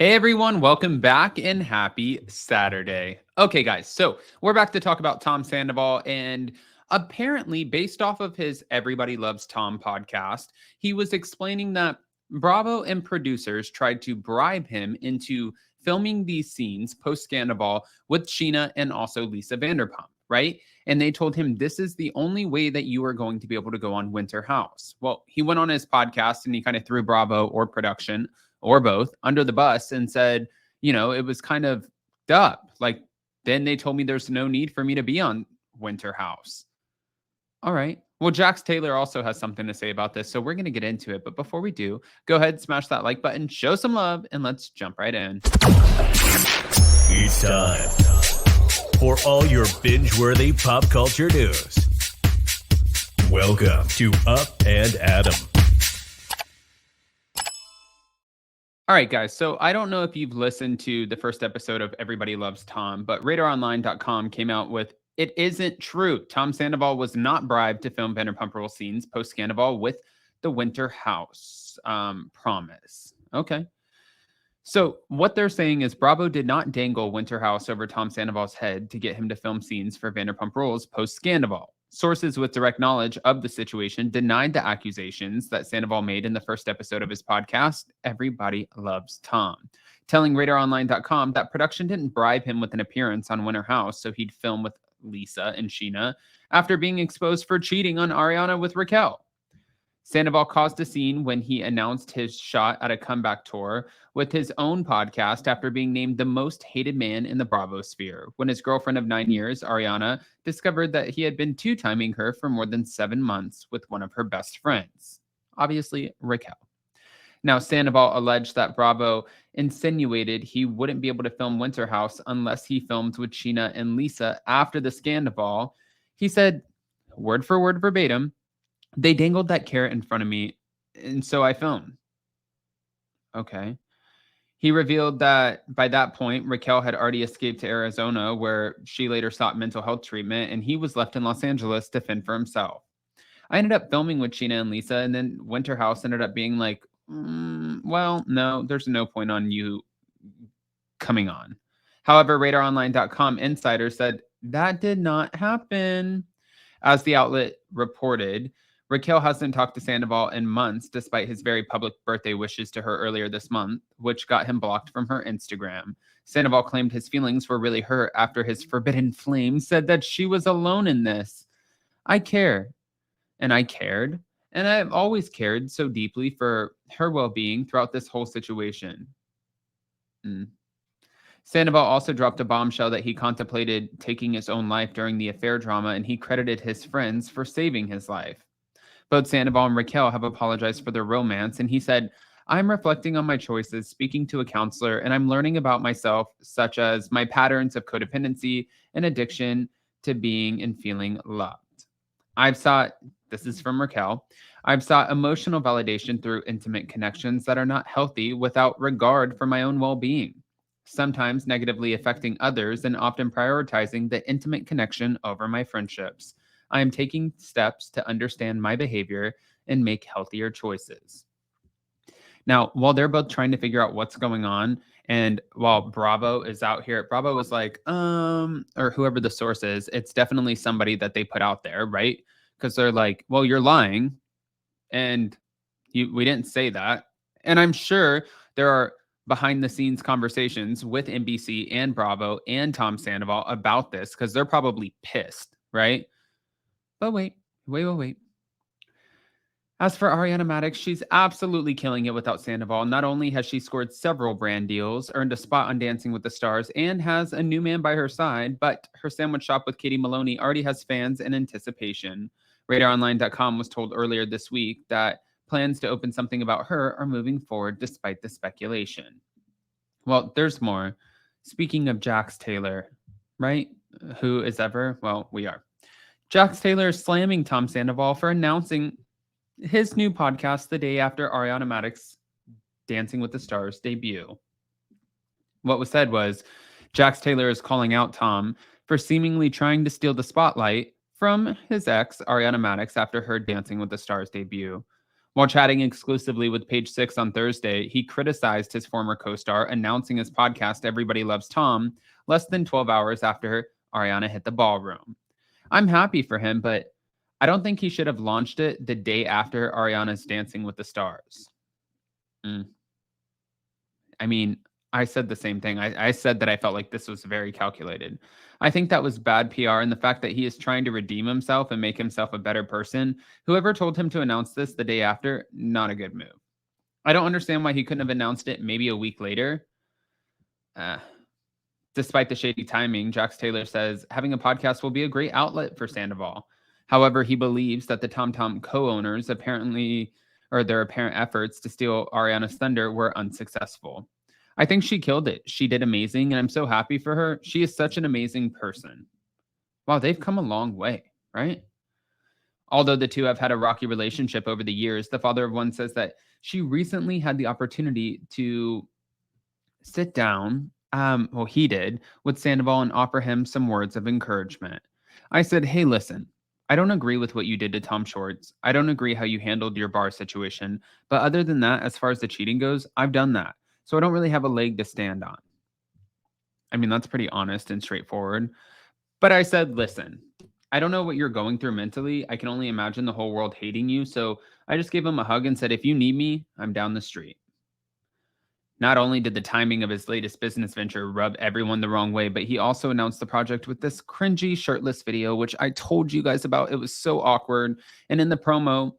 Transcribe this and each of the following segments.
Hey everyone, welcome back and happy Saturday. Okay, guys, so we're back to talk about Tom Sandoval. And apparently, based off of his Everybody Loves Tom podcast, he was explaining that Bravo and producers tried to bribe him into filming these scenes post Sandoval with Sheena and also Lisa Vanderpump, right? And they told him this is the only way that you are going to be able to go on Winter House. Well, he went on his podcast and he kind of threw Bravo or production or both under the bus and said, it was kind of up. Like, then they told me there's no need for me to be on Winter House. All right. Well, Jax Taylor also has something to say about this, so we're going to get into it. But before we do, go ahead, smash that like button, show some love, and let's jump right in. It's time for all your binge-worthy pop culture news. Welcome to Up and Adam. All right, guys. So I don't know if you've listened to the first episode of Everybody Loves Tom, but RadarOnline.com came out with, it isn't true. Tom Sandoval was not bribed to film Vanderpump Rules scenes post-Sandoval with the Winter House promise. Okay. So what they're saying is Bravo did not dangle Winter House over Tom Sandoval's head to get him to film scenes for Vanderpump Rules post-Sandoval. Sources with direct knowledge of the situation denied the accusations that Sandoval made in the first episode of his podcast, Everybody Loves Tom, telling RadarOnline.com that production didn't bribe him with an appearance on Winter House so he'd film with Lisa and Sheena after being exposed for cheating on Ariana with Raquel. Sandoval caused a scene when he announced his shot at a comeback tour with his own podcast after being named the most hated man in the Bravo sphere, when his girlfriend of 9 years, Ariana, discovered that he had been two-timing her for more than 7 months with one of her best friends, obviously Raquel. Now, Sandoval alleged that Bravo insinuated he wouldn't be able to film Winter House unless he filmed with Sheena and Lisa after the Sandoval. He said, word for word verbatim, "They dangled that carrot in front of me, and so I filmed." Okay. He revealed that by that point, Raquel had already escaped to Arizona, where she later sought mental health treatment, and he was left in Los Angeles to fend for himself. I ended up filming with Sheena and Lisa, and then Winter House ended up being like, well, no, there's no point on you coming on. However, RadarOnline.com insider said that did not happen. As the outlet reported, Raquel hasn't talked to Sandoval in months, despite his very public birthday wishes to her earlier this month, which got him blocked from her Instagram. Sandoval claimed his feelings were really hurt after his forbidden flame said that she was alone in this. I care, and I cared, and I've always cared so deeply for her well-being throughout this whole situation. Sandoval also dropped a bombshell that he contemplated taking his own life during the affair drama, and he credited his friends for saving his life. Both Sandoval and Raquel have apologized for their romance, and he said, "I'm reflecting on my choices, speaking to a counselor, and I'm learning about myself, such as my patterns of codependency and addiction to being and feeling loved. I've sought," this is from Raquel, "I've sought emotional validation through intimate connections that are not healthy without regard for my own well-being, sometimes negatively affecting others and often prioritizing the intimate connection over my friendships. I am taking steps to understand my behavior and make healthier choices." Now, while they're both trying to figure out what's going on, and while Bravo is out here, Bravo is like, or whoever the source is, it's definitely somebody that they put out there, right? Because they're like, well, you're lying, and we didn't say that. And I'm sure there are behind the scenes conversations with NBC and Bravo and Tom Sandoval about this, because they're probably pissed, right? But wait. As for Ariana Madix, she's absolutely killing it without Sandoval. Not only has she scored several brand deals, earned a spot on Dancing with the Stars, and has a new man by her side, but her sandwich shop with Katie Maloney already has fans in anticipation. RadarOnline.com was told earlier this week that plans to open something about her are moving forward despite the speculation. Well, there's more. Speaking of Jax Taylor, right? Who is ever? Well, we are. Jax Taylor is slamming Tom Sandoval for announcing his new podcast the day after Ariana Madix's Dancing with the Stars debut. What was said was, Jax Taylor is calling out Tom for seemingly trying to steal the spotlight from his ex, Ariana Madix, after her Dancing with the Stars debut. While chatting exclusively with Page Six on Thursday, he criticized his former co star announcing his podcast, Everybody Loves Tom, less than 12 hours after Ariana hit the ballroom. I'm happy for him, but I don't think he should have launched it the day after Ariana's Dancing with the Stars. Mm. I mean, I said the same thing. I said that I felt like this was very calculated. I think that was bad PR, and the fact that he is trying to redeem himself and make himself a better person. Whoever told him to announce this the day after, not a good move. I don't understand why he couldn't have announced it maybe a week later. Uh, Despite the shady timing, Jax Taylor says having a podcast will be a great outlet for Sandoval. However, he believes that the TomTom co-owners apparently, or their apparent efforts to steal Ariana's thunder were unsuccessful. I think she killed it. She did amazing, and I'm so happy for her. She is such an amazing person. Wow, they've come a long way, right? Although the two have had a rocky relationship over the years, the father of one says that she recently had the opportunity to sit down, well, he did, with Sandoval and offer him some words of encouragement. I said, hey, listen, I don't agree with what you did to Tom Schwartz. I don't agree how you handled your bar situation. But other than that, as far as the cheating goes, I've done that. So I don't really have a leg to stand on. I mean, that's pretty honest and straightforward. But I said, listen, I don't know what you're going through mentally. I can only imagine the whole world hating you. So I just gave him a hug and said, if you need me, I'm down the street. Not only did the timing of his latest business venture rub everyone the wrong way, but he also announced the project with this cringy shirtless video, which I told you guys about. It was so awkward. And in the promo,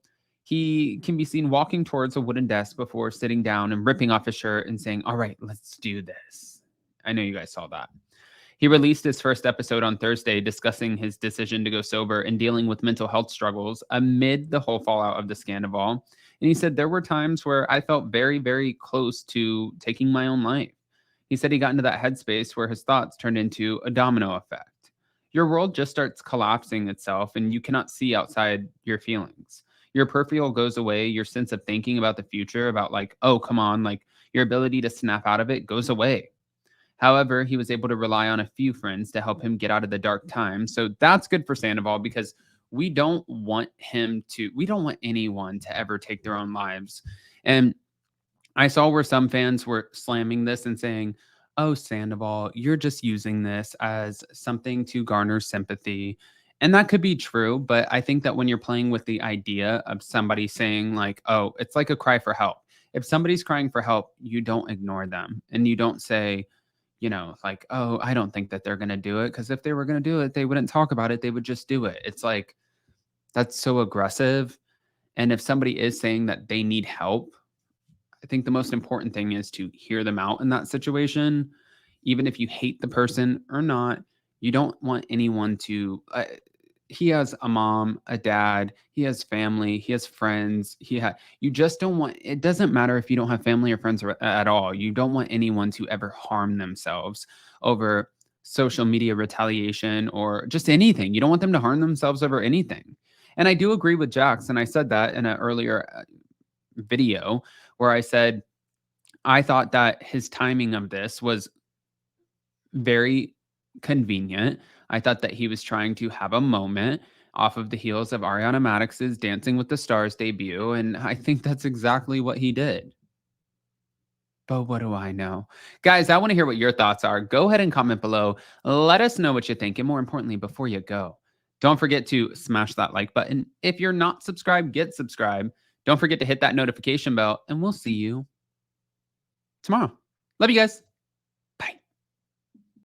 he can be seen walking towards a wooden desk before sitting down and ripping off his shirt and saying, all right, let's do this. I know you guys saw that. He released his first episode on Thursday discussing his decision to go sober and dealing with mental health struggles amid the whole fallout of the scandal. And he said, there were times where I felt very, very close to taking my own life. He said he got into that headspace where his thoughts turned into a domino effect. Your world just starts collapsing itself and you cannot see outside your feelings. Your peripheral goes away. Your sense of thinking about the future, about like, oh, come on, like your ability to snap out of it goes away. However, he was able to rely on a few friends to help him get out of the dark times. So that's good for Sandoval because we don't want anyone to ever take their own lives. And I saw where some fans were slamming this and saying, oh, Sandoval, you're just using this as something to garner sympathy. And that could be true. But I think that when you're playing with the idea of somebody saying, like, oh, it's like a cry for help. If somebody's crying for help, you don't ignore them and you don't say, like, oh, I don't think that they're going to do it. Because if they were going to do it, they wouldn't talk about it. They would just do it. It's like, that's so aggressive. And if somebody is saying that they need help, I think the most important thing is to hear them out in that situation. Even if you hate the person or not, you don't want anyone to. He has a mom, a dad, he has family, he has friends. You just don't want, it doesn't matter if you don't have family or friends at all. You don't want anyone to ever harm themselves over social media retaliation or just anything. You don't want them to harm themselves over anything. And I do agree with Jax, and I said that in an earlier video where I said I thought that his timing of this was very convenient. I thought that he was trying to have a moment off of the heels of Ariana Madix's Dancing with the Stars debut, and I think that's exactly what he did. But what do I know? Guys, I want to hear what your thoughts are. Go ahead and comment below. Let us know what you think, and more importantly, before you go, don't forget to smash that like button. If you're not subscribed, get subscribed. Don't forget to hit that notification bell, and we'll see you tomorrow. Love you guys.